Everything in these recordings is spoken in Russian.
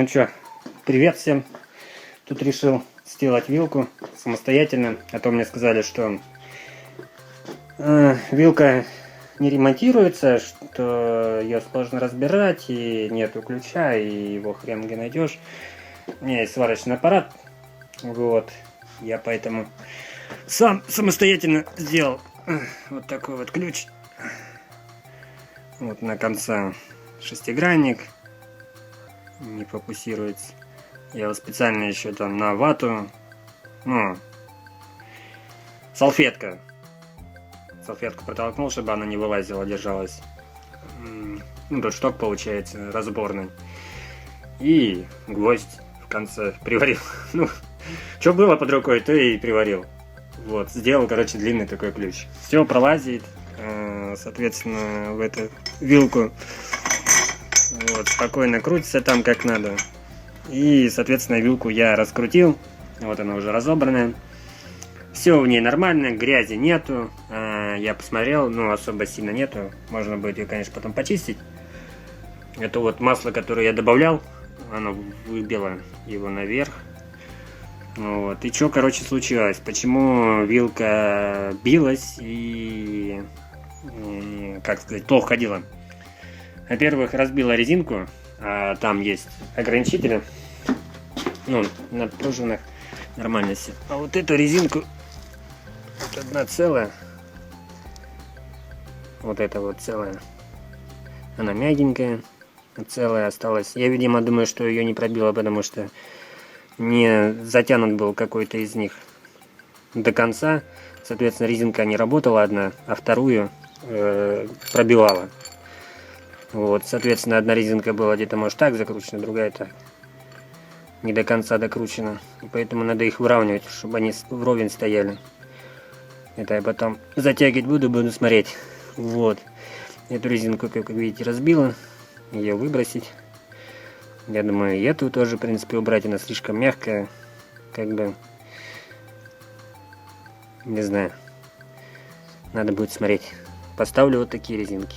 Ну что, привет всем. Тут решил сделать вилку самостоятельно. А то мне сказали, что вилка не ремонтируется, что ее сложно разбирать, и нету ключа, и его хрен где найдешь. У меня есть сварочный аппарат. Вот. Я поэтому сам самостоятельно сделал вот такой вот ключ. Вот на конце шестигранник. Не фокусируется. Я его специально еще там на вату. Салфетку протолкнул, чтобы она не вылазила, держалась. Тут шток получается разборный. И гвоздь в конце приварил. Что было под рукой, то и приварил. Вот, сделал, короче, длинный такой ключ. Все пролазит, соответственно, в эту вилку. Вот, спокойно крутится там как надо. И, соответственно, вилку я раскрутил. Вот она уже разобранная. Все в ней нормально, грязи нету. Я посмотрел, особо сильно нету. Можно будет ее, конечно, потом почистить. Это вот масло, которое я добавлял. Оно выбило его наверх. Вот. И что, короче, случилось? Почему вилка билась и как сказать, плохо ходила? Во-первых, разбила резинку. Там есть ограничители. На пружинах нормально все. А вот эту резинку, вот одна целая. Вот эта вот целая. Она мягенькая. Целая осталась. Я, видимо, думаю, что ее не пробило, потому что не затянут был какой-то из них до конца. Соответственно, резинка не работала одна, а вторую пробивала. Вот, соответственно, одна резинка была где-то, может, так закручена, другая так. Не до конца докручена. И поэтому надо их выравнивать, чтобы они вровень стояли. Это я потом затягивать буду смотреть. Вот. Эту резинку, как видите, разбила. Ее выбросить. Я думаю, и эту тоже, в принципе, убрать. Она слишком мягкая. Как бы... Не знаю. Надо будет смотреть. Поставлю вот такие резинки.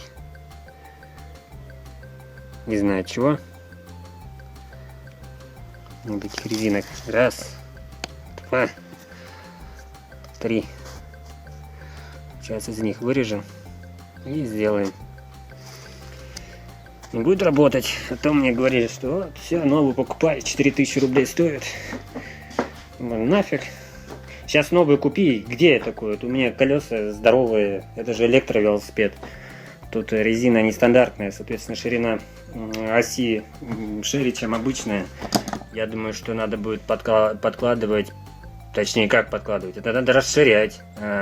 Не знаю чего. Вот таких резинок. Раз. Два. Три. Сейчас из них вырежем. И сделаем. Не будет работать. А то мне говорили, что вот, все, новую покупай, 4000 рублей стоит. Нафиг. Сейчас новую купи. Где я такой? Вот у меня колеса здоровые. Это же электровелосипед. Тут резина нестандартная, соответственно, ширина оси шире, чем обычная. Я думаю, что надо будет подкладывать, точнее, как подкладывать. Это надо расширять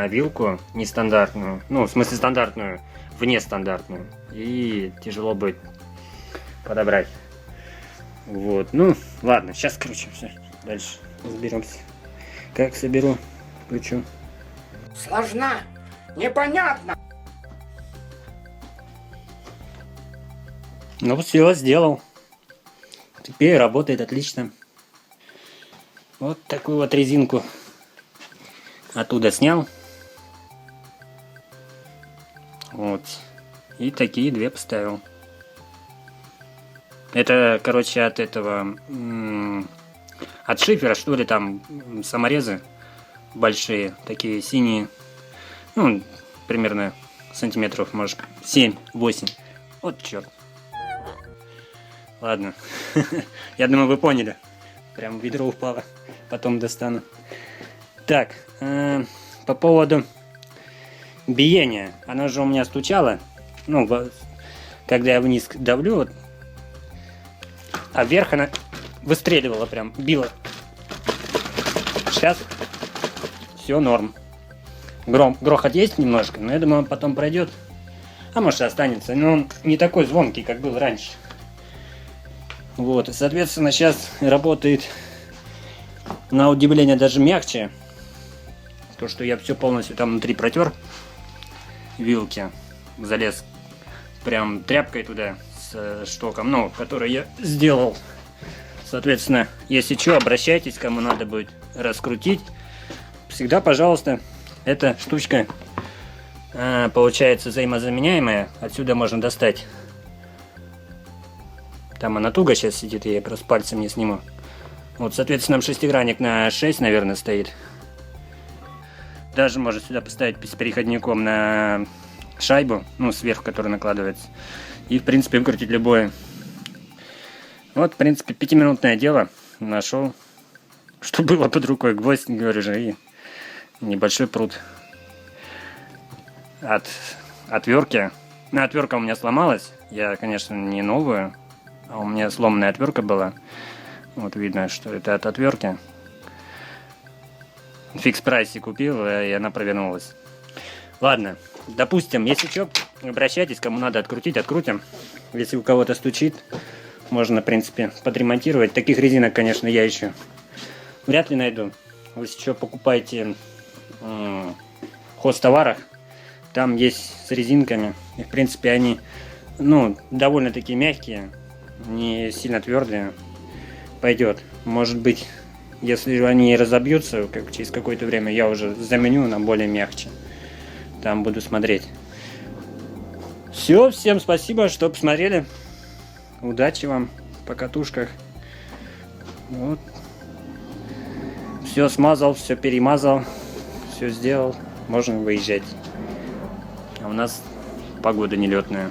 вилку нестандартную, в смысле стандартную, в нестандартную. И тяжело будет подобрать. Вот, ладно, сейчас кручу все. Дальше разберемся. Как соберу, включу. Сложно, непонятно. Все, сделал. Теперь работает отлично. Вот такую вот резинку оттуда снял. Вот. И такие две поставил. Это, короче, от этого... от шифера, что ли, там саморезы большие, такие синие. Примерно сантиметров, может, 7-8. Вот черт. Ладно. Я думаю, вы поняли. Прям в ведро упало. Потом достану. Так. По поводу биения. Оно же у меня стучало. Когда я вниз давлю, вот, а вверх она выстреливала прям. Била. Сейчас все норм. Грохот есть немножко, но я думаю, он потом пройдет. А может, останется. Но он не такой звонкий, как был раньше. Вот, и, соответственно, сейчас работает на удивление даже мягче. То, что я все полностью там внутри протер вилки. Залез прям тряпкой туда с штоком, который я сделал. Соответственно, если что, обращайтесь, кому надо будет раскрутить. Всегда, пожалуйста, эта штучка получается взаимозаменяемая. Отсюда можно достать Там она туго сейчас сидит, я просто пальцем не сниму. Вот, соответственно, шестигранник на 6, наверное, стоит. Даже можно сюда поставить с переходником на шайбу, ну, сверху, которая накладывается. И, в принципе, выкрутить любое. Вот, в принципе, 5-минутное дело. Нашел, что было под рукой. Гвоздь, говорю же, и небольшой прут. От отвертки. Ну, отвертка у меня сломалась. Я, конечно, не новую, а у меня сломанная отвертка была. Вот видно, что это от отвертки. В фикс-прайсе купил, и она провернулась. Ладно, допустим, если что, обращайтесь, кому надо открутить, открутим. Если у кого-то стучит, можно, в принципе, подремонтировать. Таких резинок, конечно, я еще вряд ли найду. Если что, покупайте в хозтоварах. Там есть с резинками. И, в принципе, они, ну, довольно-таки мягкие, не сильно твердые. Пойдет. Может быть, если они разобьются, как через какое-то время, я уже заменю на более мягче. Там буду смотреть. Все, всем спасибо, что посмотрели. Удачи вам по катушках. Вот. Все смазал, все перемазал, все сделал. Можно выезжать. А у нас погода нелетная.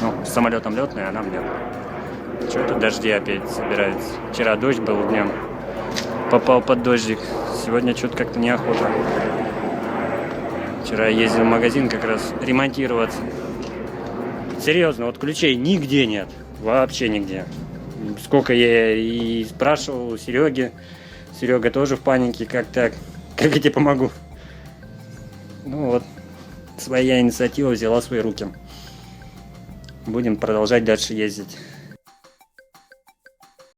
Ну, с самолетом летная, а нам нет. Что-то дожди опять собираются. Вчера дождь был днем. Попал под дождик. Сегодня что-то как-то неохота. Вчера ездил в магазин как раз ремонтироваться. Серьезно, вот ключей нигде нет. Вообще нигде. Сколько я и спрашивал у Сереги. Серега тоже в панике. Как так? Как я тебе помогу? Ну вот. Своя инициатива взяла в свои руки. Будем продолжать дальше ездить.